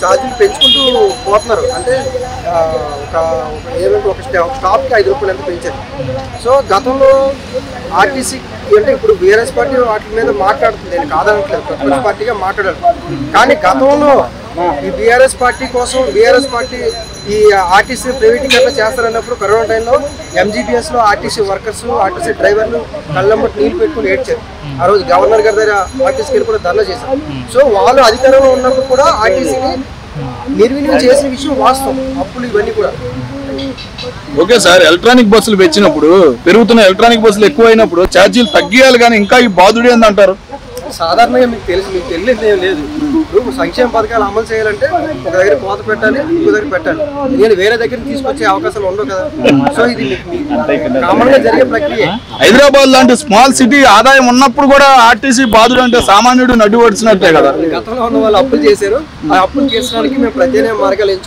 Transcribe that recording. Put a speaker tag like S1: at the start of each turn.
S1: ఛార్జీలు పెంచుకుంటూ పోతున్నారు. అంటే ఒక స్టాప్కి 5 రూపాయలు ఎంత పెంచారు. సో గతంలో ఆర్టీసీ అంటే ఇప్పుడు బీఆర్ఎస్ పార్టీ వాటి మీద మాట్లాడుతుంది, నేను కాదనట్లేదు, ప్రతిపక్ష పార్టీగా మాట్లాడాలి. కానీ గతంలో ఈ బీఆర్ఎస్ పార్టీ కోసం బీఆర్ఎస్ పార్టీ ఈ ఆర్టీసీ ప్రైవేటీకరణ చేస్తారన్నప్పుడు కరోనా టైంలో ఎంజీబీఎస్లో ఆర్టీసీ వర్కర్స్, ఆర్టీసీ డ్రైవర్లు కళ్ళమ్మటి నీళ్ళు పెట్టుకుని ఏడ్చారు. ఆ రోజు గవర్నర్ గారి దగ్గర ఆర్టీసీకి వెళ్ళి కూడా ధర్నా చేశారు. సో వాళ్ళు అధికారంలో ఉన్నప్పుడు కూడా ఆర్టీసీని నిర్వీర్యం చేసిన విషయం వాస్తవం. అప్పుడు ఇవన్నీ కూడా
S2: ఓకే సార్. ఎలక్ట్రానిక్ బస్సులు పెంచినప్పుడు పెరుగుతున్న ఎలక్ట్రానిక్ బస్సులు ఎక్కువైనప్పుడు ఛార్జీలు తగ్గియాలి, కానీ ఇంకా ఈ బాధుడు ఏందంటారు?
S1: సాధారణంగా మీకు తెలియదు ఏం లేదు. ఇప్పుడు సంక్షేమ పథకాలు అమలు చేయాలంటే ఒక దగ్గర కోత పెట్టాలి, ఇంకో దగ్గర పెట్టాలి. నేను వేరే దగ్గర తీసుకొచ్చే అవకాశాలు ఉండవు కదా. సో ఇది కామన్ గా జరిగే ప్రక్రియ.
S2: హైదరాబాద్ లాంటి స్మాల్ సిటీ ఆదాయం ఉన్నప్పుడు కూడా ఆర్టీసీ బాధుడు అంటే సామాన్యుడు నడ్డు పడిచినట్టే కదా.
S1: గతంలో ఉన్న వాళ్ళు అప్పులు చేశారు. ఆ అప్పులు తీర్చడానికి మేము ప్రత్యేక మార్గాలు